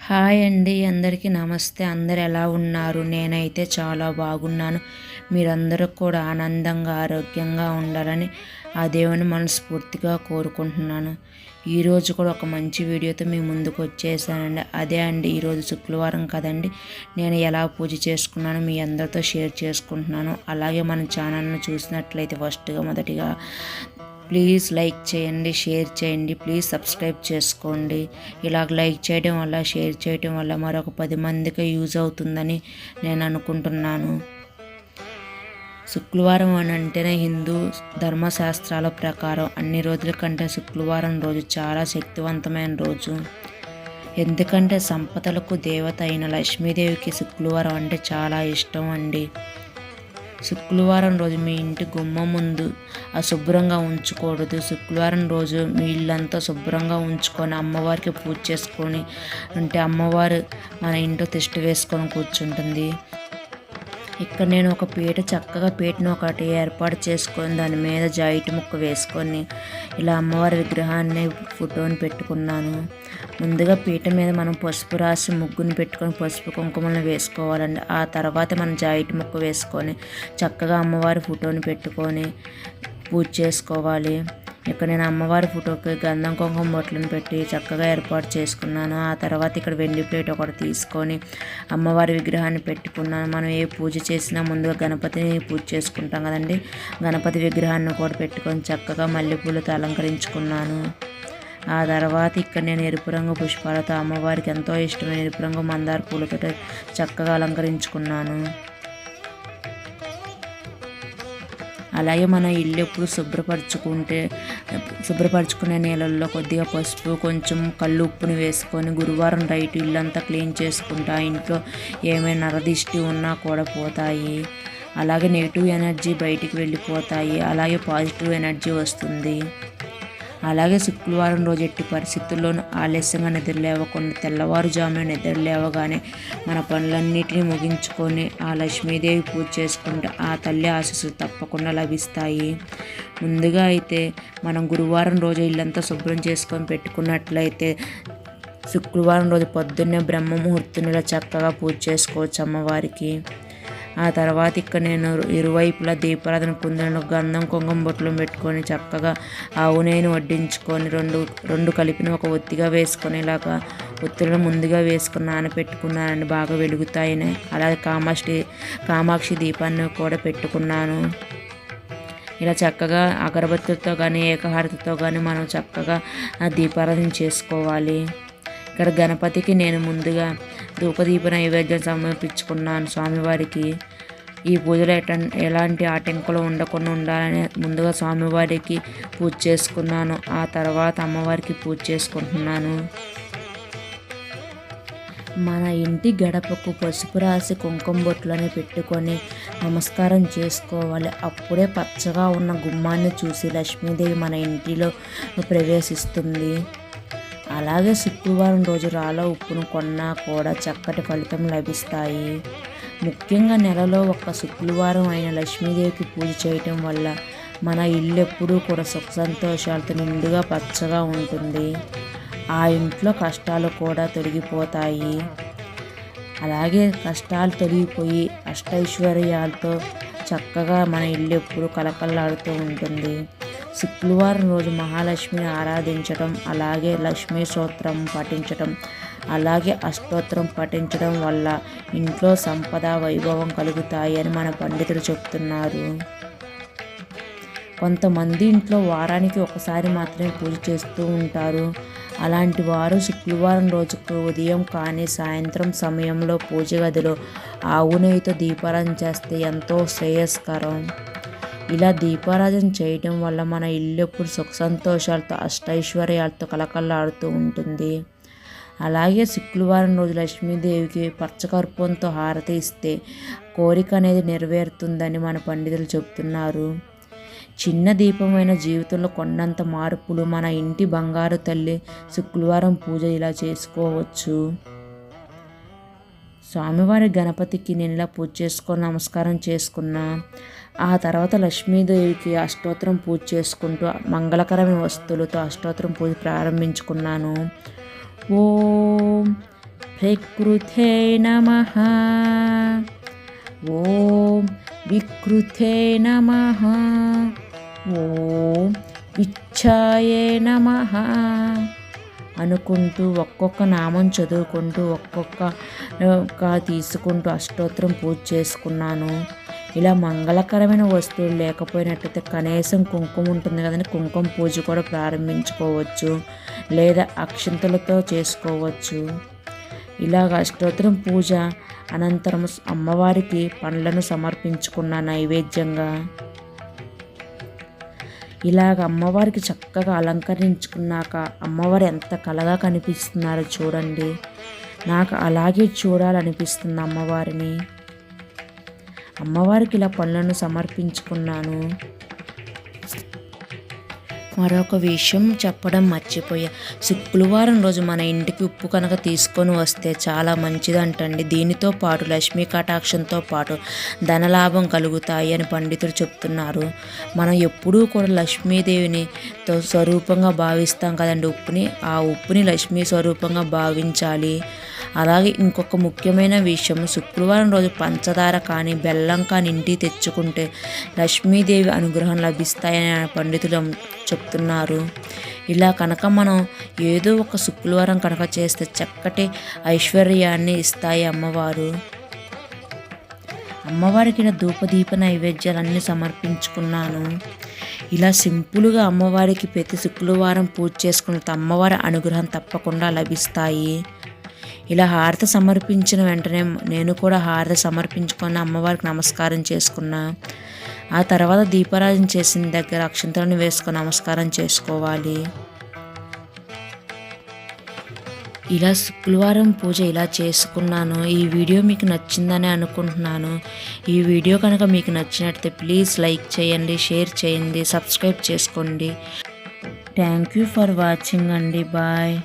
Hi అండి, అందరికీ నమస్తే. అందరు ఎలా ఉన్నారు? నేనైతే చాలా బాగున్నాను. మీరందరూ కూడా ఆనందంగా ఆరోగ్యంగా ఉండాలని ఆ దేవుని మనస్ఫూర్తిగా కోరుకుంటున్నాను. ఈరోజు కూడా ఒక మంచి వీడియోతో మీ ముందుకు వచ్చేసానండి. అదే అండి, ఈరోజు శుక్రవారం కదండి. నేను ఎలా పూజ చేసుకున్నానో మీ అందరితో షేర్ చేసుకుంటున్నాను. అలాగే మన ఛానల్ను చూసినట్లయితే మొదటిగా ప్లీజ్ లైక్ చేయండి, షేర్ చేయండి, ప్లీజ్ సబ్స్క్రైబ్ చేసుకోండి. ఇలాగ లైక్ చేయడం వల్ల, షేర్ చేయడం వల్ల మరొక 10 మందికి యూజ్ అవుతుందని నేను అనుకుంటున్నాను. శుక్రవారం అని అంటేనే హిందూ ధర్మశాస్త్రాల ప్రకారం అన్ని రోజుల కంటే శుక్రవారం రోజు చాలా శక్తివంతమైన రోజు. ఎందుకంటే సంపదలకు దేవత అయిన లక్ష్మీదేవికి శుక్రవారం అంటే చాలా ఇష్టం అండి. శుక్రవారం రోజు మీ ఇంటి గుమ్మం ముందు అశుభ్రంగా ఉంచకూడదు. శుక్రవారం రోజు మీ ఇల్లంతా శుభ్రంగా ఉంచుకొని అమ్మవారికి పూజ చేసుకొని అంటే అమ్మవారు మన ఇంట్లో తిష్ట వేసుకొని కూర్చుంటుంది. ఇక్కడ నేను ఒక చక్కగా పీటను ఒకటి ఏర్పాటు చేసుకొని దాని మీద జాయిటి ముక్క వేసుకొని ఇలా అమ్మవారి విగ్రహాన్ని ఫోటోని పెట్టుకున్నాను. ముందుగా పీట మీద మనం పసుపు రాసి ముగ్గుని పెట్టుకొని పసుపు కుంకుమలను వేసుకోవాలండి. ఆ తర్వాత మనం జాయిటి ముక్క వేసుకొని చక్కగా అమ్మవారి ఫోటోని పెట్టుకొని పూజ చేసుకోవాలి. ఇక్కడ నేను అమ్మవారి ఫోటోకి గంధం కుంకుమ బొట్లను పెట్టి చక్కగా ఏర్పాటు చేసుకున్నాను. ఆ తర్వాత ఇక్కడ వెండి ప్లేట్ ఒకటి తీసుకొని అమ్మవారి విగ్రహాన్ని పెట్టుకున్నాను. మనం ఏ పూజ చేసినా ముందుగా గణపతిని పూజ చేసుకుంటాం కదండి. గణపతి విగ్రహాన్ని కూడా పెట్టుకొని చక్కగా మల్లెపూలతో అలంకరించుకున్నాను. ఆ తర్వాత ఇక్కడ నేను ఎరుపు రంగు పుష్పాలతో అమ్మవారికి ఎంతో ఇష్టమైన ఎరుపు రంగు మందార పూలతో చక్కగా అలంకరించుకున్నాను. అలాగే మన ఇల్లు ఎప్పుడు శుభ్రపరచుకునే నీళ్ళల్లో కొద్దిగా పసుపు కొంచెం కళ్ళు ఉప్పుని వేసుకొని గురువారం నైట్ ఇల్లంతా క్లీన్ చేసుకుంటా. ఇంట్లో ఏమైనా నరదిష్టి ఉన్నా కూడా పోతాయి. అలాగే నెగిటివ్ ఎనర్జీ బయటికి వెళ్ళిపోతాయి. అలాగే పాజిటివ్ ఎనర్జీ వస్తుంది. అలాగే శుక్రవారం రోజు ఎట్టి పరిస్థితుల్లోనూ ఆలస్యంగా నిద్ర లేవకుండా తెల్లవారుజామున నిద్ర లేవగానే మన పనులన్నిటినీ ముగించుకొని ఆ లక్ష్మీదేవి పూజ చేసుకుంటే ఆ తల్లి ఆశీస్సులు తప్పకుండా లభిస్తాయి. ముందుగా అయితే మనం గురువారం రోజు ఇల్లంతా శుభ్రం చేసుకొని పెట్టుకున్నట్లయితే శుక్రవారం రోజు పొద్దున్నే బ్రహ్మ ముహూర్తంలో చక్కగా పూజ చేసుకోవచ్చు అమ్మవారికి. ఆ తర్వాత ఇక్కడ నేను ఇరువైపులా దీపారాధన కుందలను గంధం కుంకుమ బొట్లు పెట్టుకొని చక్కగా ఆవు నెయ్యిని వడ్డించుకొని రెండు కలిపిన ఒక ఒత్తిగా వేసుకొని ఇలాగా ఒత్తులను ముందుగా వేసుకొని నానపెట్టుకున్నానండి, బాగా వెలుగుతాయని. అలాగే కామాక్షి దీపాన్ని కూడా పెట్టుకున్నాను. ఇలా చక్కగా అగరబత్తులతో కానీ ఏకహారతితో కానీ మనం చక్కగా దీపారాధన చేసుకోవాలి. ఇక్కడ గణపతికి నేను ముందుగా ధూపదీప నైవేద్యం సమర్పించుకున్నాను స్వామివారికి. ఈ పూజలో ఎలాంటి ఆటంకాలు ఉండకుండా ఉండాలని ముందుగా స్వామివారికి పూజ చేసుకున్నాను. ఆ తర్వాత అమ్మవారికి పూజ చేసుకుంటున్నాను. మన ఇంటి గడపకు పసుపు రాసి కుంకుమ బొట్లని పెట్టుకొని నమస్కారం చేసుకోవాలి. అప్పుడే పచ్చగా ఉన్న గుమ్మాన్ని చూసి లక్ష్మీదేవి మన ఇంటిలో ప్రవేశిస్తుంది. అలాగే శుక్రవారం రోజు రాళ్ళ ఉప్పును కొన్నా కూడా చక్కటి ఫలితం లభిస్తాయి. ముఖ్యంగా నెలలో ఒక్క శుక్రవారం అయిన లక్ష్మీదేవికి పూజ చేయటం వల్ల మన ఇల్లు ఎప్పుడూ కూడా సుఖ సంతోషాలతో నిండుగా పచ్చగా ఉంటుంది. ఆ ఇంట్లో కష్టాలు కూడా తొలగిపోతాయి. అలాగే కష్టాలు తొలగిపోయి అష్టైశ్వర్యాలతో చక్కగా మన ఇల్లు ఎప్పుడు కలకల్లాడుతూ ఉంటుంది. శుక్రవారం రోజు మహాలక్ష్మిని ఆరాధించడం, అలాగే లక్ష్మీ స్తోత్రం పఠించడం, అలాగే అష్టోత్తరం పఠించడం వల్ల ఇంట్లో సంపద వైభవం కలుగుతాయి అని మన పండితులు చెప్తున్నారు. కొంతమంది ఇంట్లో వారానికి ఒకసారి మాత్రమే పూజ చేస్తూ ఉంటారు. అలాంటి వారు శుక్రవారం రోజుకు ఉదయం కానీ సాయంత్రం సమయంలో పూజ గదిలో ఆవు నెయ్యితో దీపారాధన చేస్తే ఎంతో శ్రేయస్కరం. ఇలా దీపారాధన చేయడం వల్ల మన ఇల్లు ఎప్పుడు సుఖ సంతోషాలతో అష్టైశ్వర్యాలతో కలకల్లాడుతూ ఉంటుంది. అలాగే శుక్రవారం రోజు లక్ష్మీదేవికి పచ్చకర్పూరంతో హారతి ఇస్తే కోరిక అనేది నెరవేరుతుందని మన పండితులు చెబుతున్నారు. చిన్న దీపమైన జీవితంలో కొండంత మార్పులు. మన ఇంటి బంగారు తల్లి శుక్రవారం పూజ ఇలా చేసుకోవచ్చు. స్వామివారి గణపతికి నేను ఇలా పూజ చేసుకొని నమస్కారం చేసుకున్నా. ఆ తర్వాత లక్ష్మీదేవికి అష్టోత్తరం పూజ చేసుకుంటూ మంగళకరమైన వస్తువులతో అష్టోత్తరం పూజ ప్రారంభించుకున్నాను. ఓం ప్రకృతే నమః. ఓం వికృతే నమః. ఓం విచ్ఛాయే నమః అనుకుంటూ ఒక్కొక్క నామం చదువుకుంటూ ఒక్కొక్క తీసుకుంటూ అష్టోత్తరం పూజ చేసుకున్నాను. ఇలా మంగళకరమైన వస్తువులు లేకపోయినట్టయితే కనీసం కుంకుమ ఉంటుంది కదండి, కుంకుమ పూజ కూడా ప్రారంభించుకోవచ్చు, లేదా అక్షింతలతో చేసుకోవచ్చు. ఇలాగ అష్టోత్తరం పూజ అనంతరం అమ్మవారికి పండ్లను సమర్పించుకున్న నైవేద్యంగా. ఇలాగ అమ్మవారికి చక్కగా అలంకరించుకున్నాక అమ్మవారు ఎంత కళగా కనిపిస్తున్నారో చూడండి. నాకు అలాగే చూడాలనిపిస్తుంది అమ్మవారిని. అమ్మవారికి ఇలా పనులను సమర్పించుకున్నాను. మరొక విషయం చెప్పడం మర్చిపోయా. శుక్రవారం రోజు మన ఇంటికి ఉప్పు కనుక తీసుకొని వస్తే చాలా మంచిదంటండి. దీనితో పాటు లక్ష్మీ కటాక్షంతో పాటు ధనలాభం కలుగుతాయి అని పండితులు చెప్తున్నారు. మనం ఎప్పుడూ కూడా లక్ష్మీదేవిని స్వరూపంగా భావిస్తాం కదండి ఉప్పుని. ఆ ఉప్పుని లక్ష్మీ స్వరూపంగా భావించాలి. అలాగే ఇంకొక ముఖ్యమైన విషయం, శుక్రవారం రోజు పంచదార కానీ బెల్లం కానీ ఇంటికి తెచ్చుకుంటే లక్ష్మీదేవి అనుగ్రహం లభిస్తాయని పండితులు చెప్తున్నారు. ఇలా కనుక మనం ఏదో ఒక శుక్రవారం కనుక చేస్తే చక్కటి ఐశ్వర్యాన్ని ఇస్తాయి అమ్మవారు. అమ్మవారికి ఇలా ధూపదీప నైవేద్యాలన్నీ సమర్పించుకున్నాను. ఇలా సింపుల్గా అమ్మవారికి ప్రతి శుక్రవారం పూజ చేసుకున్న అమ్మవారి అనుగ్రహం తప్పకుండా లభిస్తాయి. ఇలా హారతి సమర్పించిన వెంటనే నేను కూడా హారతి సమర్పించుకొని అమ్మవారికి నమస్కారం చేసుకున్నా. ఆ తర్వాత దీపారాధన చేసిన దగ్గర అక్షంతలను వేసుకొని నమస్కారం చేసుకోవాలి. ఇలా శుక్రవారం పూజ ఇలా చేసుకున్నాను. ఈ వీడియో మీకు నచ్చిందని అనుకుంటున్నాను. ఈ వీడియో కనుక మీకు నచ్చినట్లయితే ప్లీజ్ లైక్ చేయండి, షేర్ చేయండి, సబ్స్క్రైబ్ చేసుకోండి. థ్యాంక్ యూ ఫర్ వాచింగ్ అండి. బాయ్.